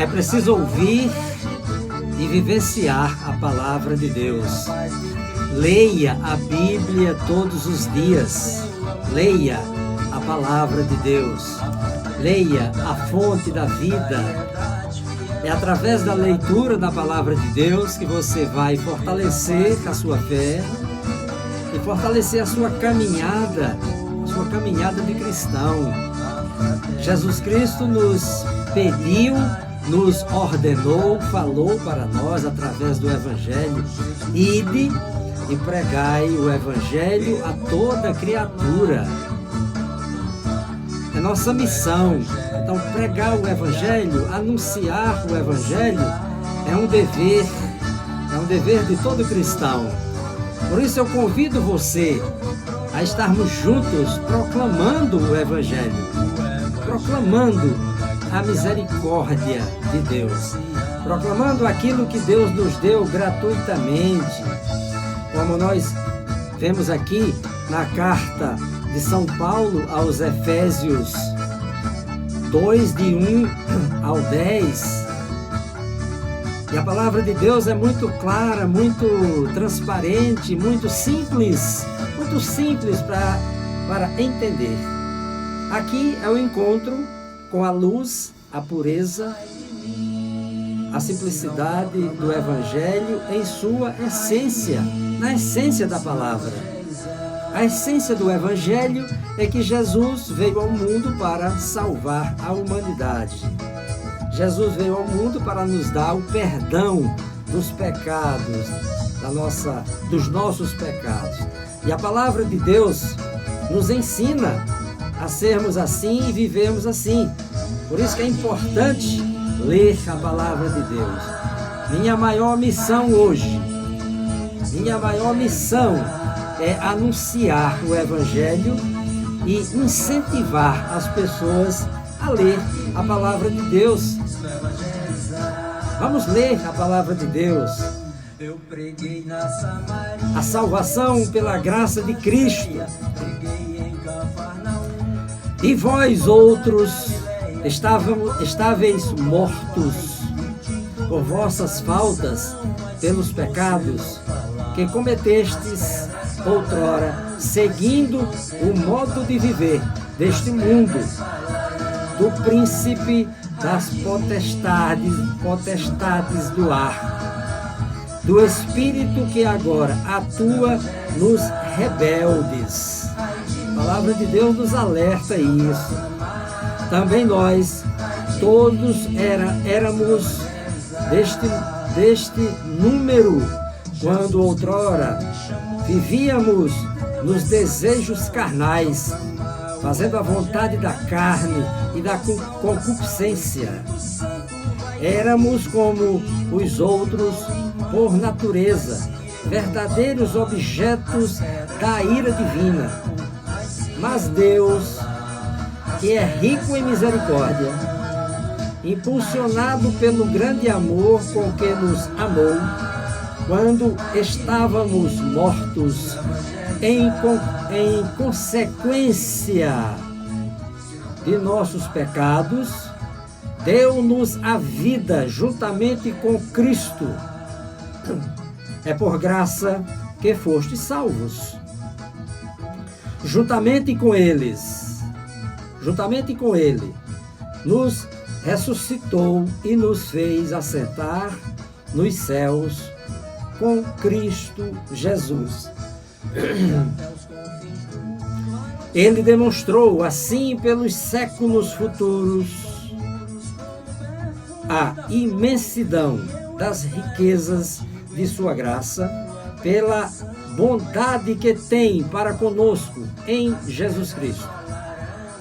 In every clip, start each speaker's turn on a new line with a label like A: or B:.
A: É preciso ouvir e vivenciar a palavra de Deus. Leia a Bíblia todos os dias. Leia a palavra de Deus. Leia a fonte da vida. É através da leitura da palavra de Deus que você vai fortalecer a sua fé e fortalecer a sua caminhada de cristão. Jesus Cristo nos pediu, nos ordenou, falou para nós através do Evangelho: ide e pregai o Evangelho a toda criatura. É nossa missão. Então, pregar o Evangelho, anunciar o Evangelho, é um dever de todo cristão. Por isso eu convido você a estarmos juntos proclamando o Evangelho, proclamando a misericórdia de Deus, proclamando aquilo que Deus nos deu gratuitamente, como nós vemos aqui na carta de São Paulo aos Efésios 2, de 1 ao 10. E a palavra de Deus é muito clara, muito transparente, muito simples para entender. Aqui é o encontro com a luz, a pureza, a simplicidade do Evangelho em sua essência, na essência da palavra. A essência do Evangelho é que Jesus veio ao mundo para salvar a humanidade. Jesus veio ao mundo para nos dar o perdão dos pecados, dos nossos pecados. E a palavra de Deus nos ensina a sermos assim e vivermos assim. Por isso que é importante ler a palavra de Deus. Minha maior missão hoje, é anunciar o Evangelho e incentivar as pessoas a ler a palavra de Deus. Vamos ler a palavra de Deus. A salvação pela graça de Cristo. E vós outros estáveis mortos por vossas faltas, pelos pecados que cometestes outrora, seguindo o modo de viver deste mundo, do príncipe das potestades do ar, do espírito que agora atua nos rebeldes. A palavra de Deus nos alerta isso. Também nós, todos éramos deste número, quando outrora vivíamos nos desejos carnais, fazendo a vontade da carne e da concupiscência. Éramos como os outros por natureza, verdadeiros objetos da ira divina. Mas Deus, que é rico em misericórdia, impulsionado pelo grande amor com que nos amou, quando estávamos mortos em consequência de nossos pecados, deu-nos a vida juntamente com Cristo. É por graça que fostes salvos. Juntamente com Ele, nos ressuscitou e nos fez assentar nos céus com Cristo Jesus. Ele demonstrou assim pelos séculos futuros a imensidão das riquezas de sua graça, pela bondade que tem para conosco em Jesus Cristo.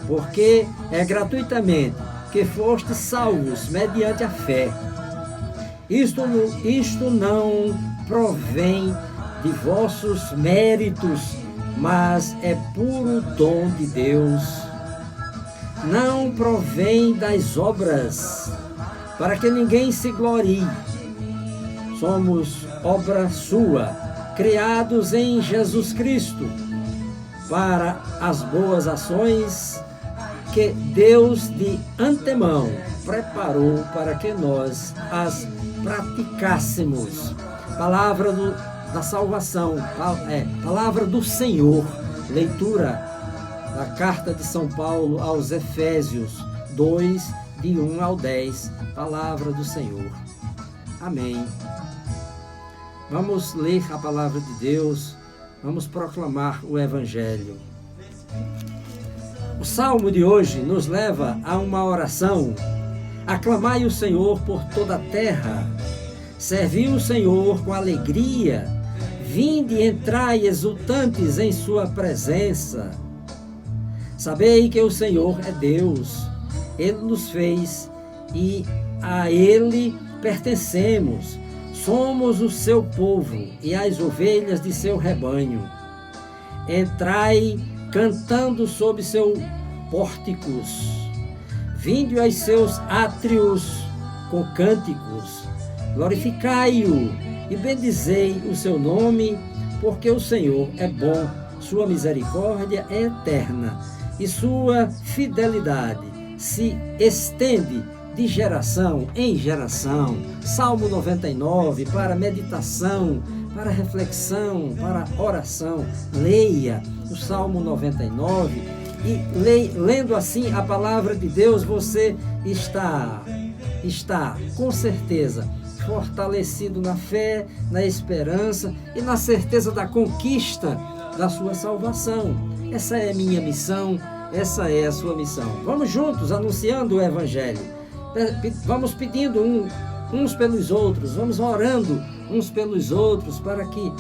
A: Porque é gratuitamente que fostes salvos mediante a fé. Isto não provém de vossos méritos, mas é puro dom de Deus. Não provém das obras, para que ninguém se glorie. Somos obra sua, criados em Jesus Cristo, para as boas ações que Deus de antemão preparou para que nós as praticássemos. Palavra da salvação, palavra do Senhor. Leitura da carta de São Paulo aos Efésios 2, de 1 ao 10. Palavra do Senhor. Amém. Vamos ler a palavra de Deus, vamos proclamar o Evangelho. O salmo de hoje nos leva a uma oração. Aclamai o Senhor por toda a terra. Servi o Senhor com alegria. Vinde e entrai exultantes em sua presença. Sabei que o Senhor é Deus. Ele nos fez e a Ele pertencemos. Somos o seu povo e as ovelhas de seu rebanho. Entrai cantando sob seus pórticos. Vinde aos seus átrios com cânticos. Glorificai-o e bendizei o seu nome, porque o Senhor é bom, sua misericórdia é eterna e sua fidelidade se estende de geração em geração. Salmo 99, para meditação, para reflexão, para oração. Leia o Salmo 99 e lendo assim a palavra de Deus, você está com certeza fortalecido na fé, na esperança e na certeza da conquista da sua salvação. Essa é a minha missão, essa é a sua missão. Vamos juntos anunciando o Evangelho. Vamos pedindo uns pelos outros, vamos orando uns pelos outros para que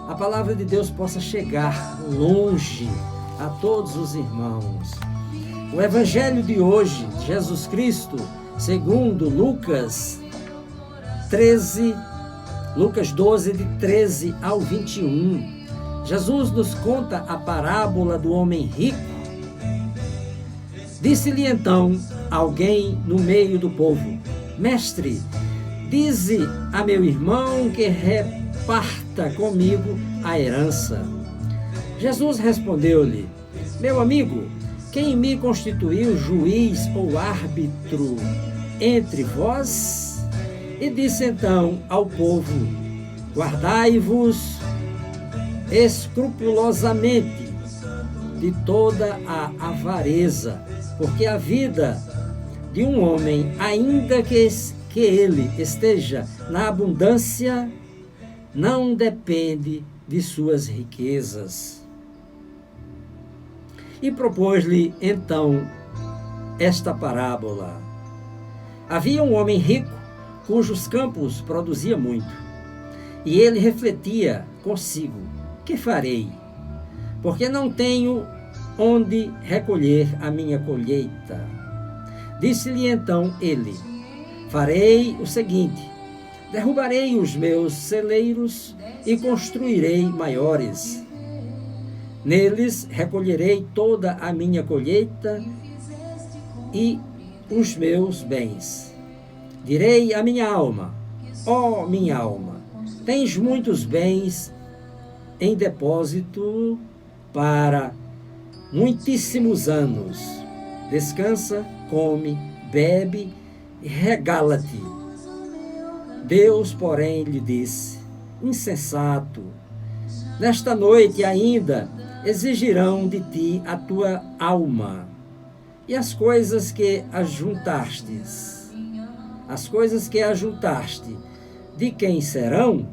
A: a palavra de Deus possa chegar longe a todos os irmãos. O Evangelho de hoje, Jesus Cristo, segundo Lucas 12, de 13 ao 21. Jesus nos conta a parábola do homem rico. Disse-lhe então alguém no meio do povo: Mestre, dize a meu irmão que reparta comigo a herança. Jesus respondeu-lhe: Meu amigo, quem me constituiu juiz ou árbitro entre vós? E disse então ao povo: Guardai-vos escrupulosamente de toda a avareza, porque a vida de um homem, ainda que ele esteja na abundância, não depende de suas riquezas. E propôs-lhe então esta parábola. Havia um homem rico, cujos campos produziam muito. E ele refletia consigo: que farei? Porque não tenho onde recolher a minha colheita. Disse-lhe então ele: farei o seguinte: derrubarei os meus celeiros e construirei maiores. Neles recolherei toda a minha colheita e os meus bens. Direi à minha alma: ó minha alma, tens muitos bens em depósito para muitíssimos anos. Descansa, come, bebe e regala-te. Deus, porém, lhe disse: insensato, nesta noite ainda exigirão de ti a tua alma e as coisas que ajuntastes. As coisas que ajuntaste, de quem serão?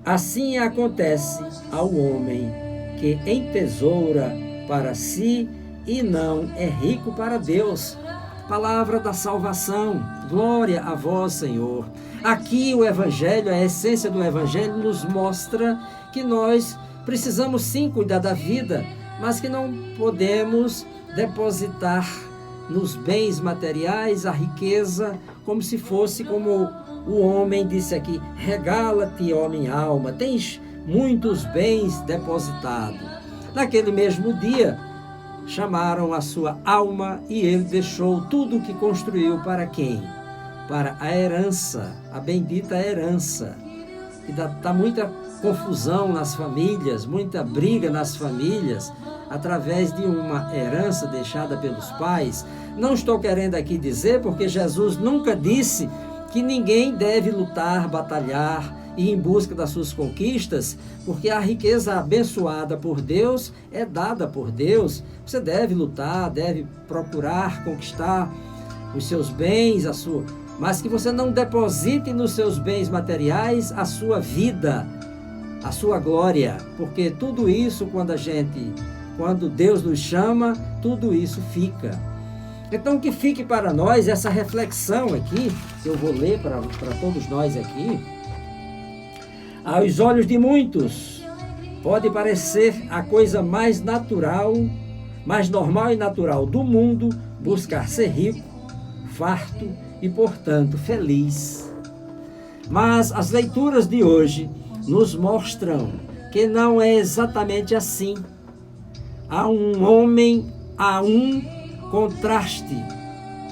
A: Assim acontece ao homem que entesoura para si e não é rico para Deus. Palavra da salvação, glória a vós, Senhor. Aqui o Evangelho, a essência do Evangelho nos mostra que nós precisamos sim cuidar da vida, mas que não podemos depositar nos bens materiais a riqueza como se fosse como o homem disse aqui: regala-te, ó minha alma, tens muitos bens depositados. Naquele mesmo dia, chamaram a sua alma e ele deixou tudo o que construiu para quem? Para a herança, a bendita herança. que está muita confusão nas famílias, muita briga nas famílias, através de uma herança deixada pelos pais. Não estou querendo aqui dizer, porque Jesus nunca disse que ninguém deve lutar, batalhar e ir em busca das suas conquistas, porque a riqueza abençoada por Deus é dada por Deus. Você deve lutar, deve procurar conquistar os seus bens, mas que você não deposite nos seus bens materiais a sua vida, a sua glória, porque tudo isso, quando Deus nos chama, tudo isso fica. Então, que fique para nós essa reflexão aqui, que eu vou ler para todos nós aqui. Aos olhos de muitos, pode parecer a coisa mais natural, mais normal e natural do mundo buscar ser rico, farto e, portanto, feliz. Mas as leituras de hoje nos mostram que não é exatamente assim. Há um contraste,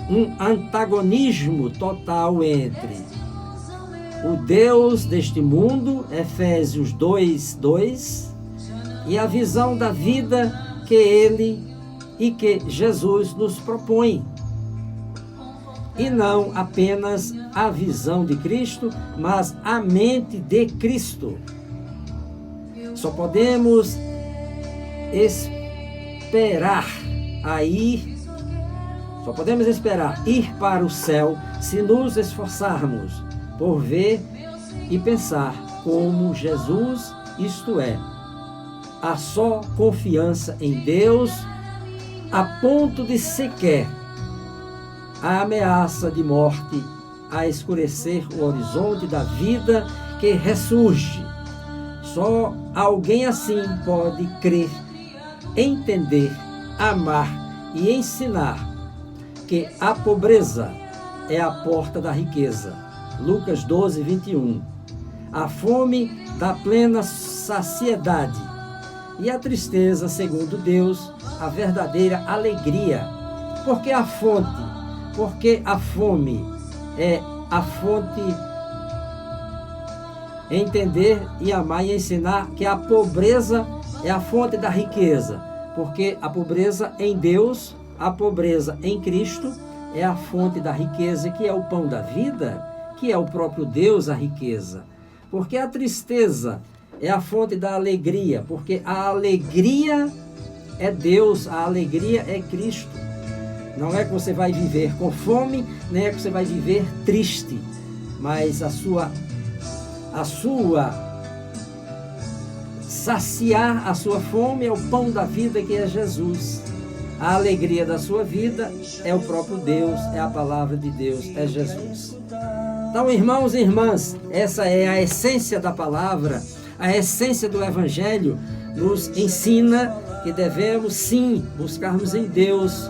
A: um antagonismo total entre o Deus deste mundo, Efésios 2:2, e a visão da vida que Ele e que Jesus nos propõe. E não apenas a visão de Cristo, mas a mente de Cristo. Só podemos esperar ir para o céu se nos esforçarmos por ver e pensar como Jesus, isto é, a só confiança em Deus, a ponto de sequer a ameaça de morte a escurecer o horizonte da vida que ressurge. Só alguém assim pode crer, entender, amar e ensinar que a pobreza é a porta da riqueza. Lucas 12:21. A fome da plena saciedade e a tristeza, segundo Deus, a verdadeira alegria. Porque a fome é a fonte, entender e amar e ensinar que a pobreza é a fonte da riqueza, porque a pobreza em Deus, a pobreza em Cristo é a fonte da riqueza, que é o pão da vida, que é o próprio Deus, a riqueza. Porque a tristeza é a fonte da alegria, porque a alegria é Deus, a alegria é Cristo. Não é que você vai viver com fome, nem é que você vai viver triste, mas saciar a sua fome é o pão da vida, que é Jesus. A alegria da sua vida é o próprio Deus, é a palavra de Deus, é Jesus. Então, irmãos e irmãs, essa é a essência da palavra, a essência do Evangelho nos ensina que devemos sim buscarmos em Deus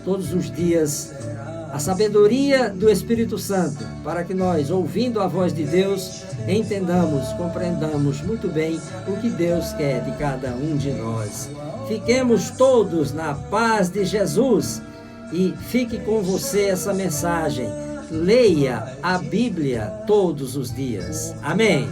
A: todos os dias a sabedoria do Espírito Santo, para que nós, ouvindo a voz de Deus, entendamos, compreendamos muito bem o que Deus quer de cada um de nós. Fiquemos todos na paz de Jesus e fique com você essa mensagem. Leia a Bíblia todos os dias. Amém.